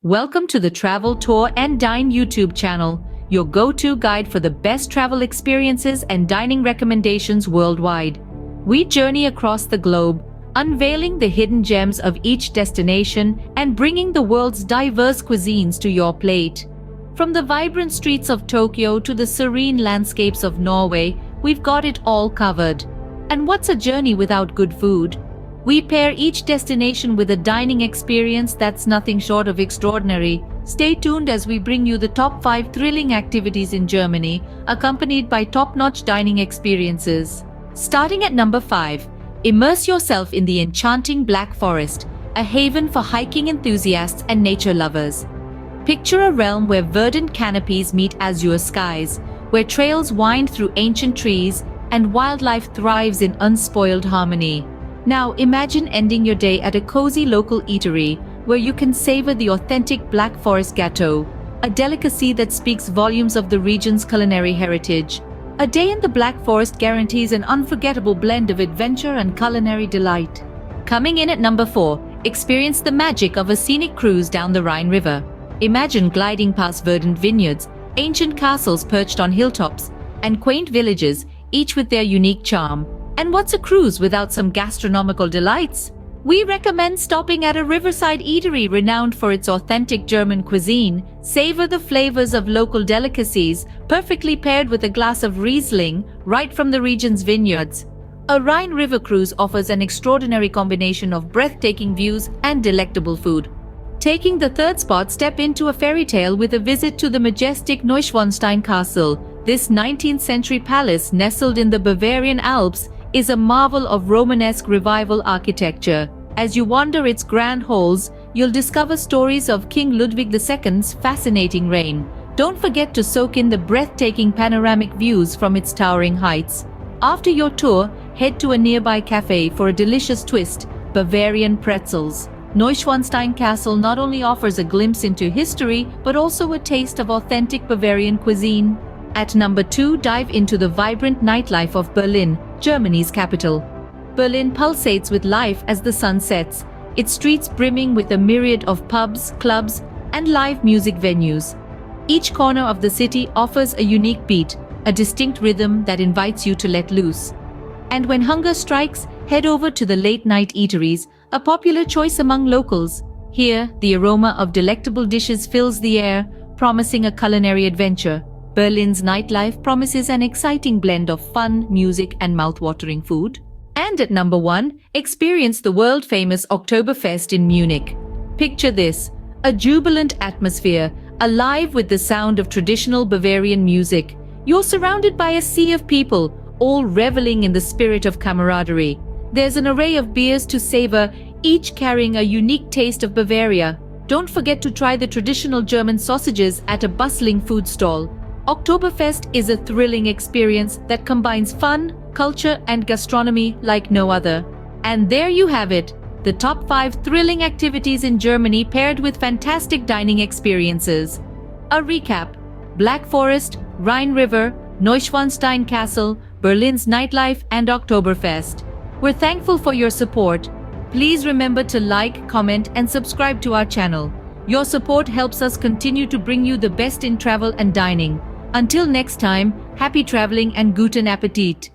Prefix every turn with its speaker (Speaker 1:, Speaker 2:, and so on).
Speaker 1: Welcome to the Travel Tour and Dine YouTube channel, your go-to guide for the best travel experiences and dining recommendations worldwide. We journey across the globe, unveiling the hidden gems of each destination and bringing the world's diverse cuisines to your plate. From the vibrant streets of Tokyo to the serene landscapes of Norway, we've got it all covered. And what's a journey without good food? We pair each destination with a dining experience that's nothing short of extraordinary. Stay tuned as we bring you the top 5 thrilling activities in Germany, accompanied by top-notch dining experiences. Starting at number 5, immerse yourself in the enchanting Black Forest, a haven for hiking enthusiasts and nature lovers. Picture a realm where verdant canopies meet azure skies, where trails wind through ancient trees, and wildlife thrives in unspoiled harmony. Now imagine ending your day at a cozy local eatery where you can savor the authentic Black Forest gâteau, a delicacy that speaks volumes of the region's culinary heritage. A day in the Black Forest guarantees an unforgettable blend of adventure and culinary delight. Coming in at number 4, experience the magic of a scenic cruise down the Rhine River. Imagine gliding past verdant vineyards, ancient castles perched on hilltops, and quaint villages, each with their unique charm. And what's a cruise without some gastronomical delights? We recommend stopping at a riverside eatery renowned for its authentic German cuisine. Savor the flavors of local delicacies, perfectly paired with a glass of Riesling, right from the region's vineyards. A Rhine River cruise offers an extraordinary combination of breathtaking views and delectable food. Taking the third spot, step into a fairy tale with a visit to the majestic Neuschwanstein Castle. This 19th century palace, nestled in the Bavarian Alps, is a marvel of Romanesque revival architecture. As you wander its grand halls, you'll discover stories of King Ludwig II's fascinating reign. Don't forget to soak in the breathtaking panoramic views from its towering heights. After your tour, head to a nearby cafe for a delicious twist, Bavarian pretzels. Neuschwanstein Castle not only offers a glimpse into history, but also a taste of authentic Bavarian cuisine. At number 2, dive into the vibrant nightlife of Berlin, Germany's capital. Berlin pulsates with life as the sun sets, its streets brimming with a myriad of pubs, clubs, and live music venues. Each corner of the city offers a unique beat, a distinct rhythm that invites you to let loose. And when hunger strikes, head over to the late-night eateries, a popular choice among locals. Here, the aroma of delectable dishes fills the air, promising a culinary adventure. Berlin's nightlife promises an exciting blend of fun, music, and mouth-watering food. And at number 1, experience the world-famous Oktoberfest in Munich. Picture this, a jubilant atmosphere, alive with the sound of traditional Bavarian music. You're surrounded by a sea of people, all reveling in the spirit of camaraderie. There's an array of beers to savor, each carrying a unique taste of Bavaria. Don't forget to try the traditional German sausages at a bustling food stall. Oktoberfest is a thrilling experience that combines fun, culture, and gastronomy like no other. And there you have it, the top 5 thrilling activities in Germany paired with fantastic dining experiences. A recap: Black Forest, Rhine River, Neuschwanstein Castle, Berlin's nightlife, and Oktoberfest. We're thankful for your support. Please remember to like, comment, and subscribe to our channel. Your support helps us continue to bring you the best in travel and dining. Until next time, happy traveling and guten Appetit!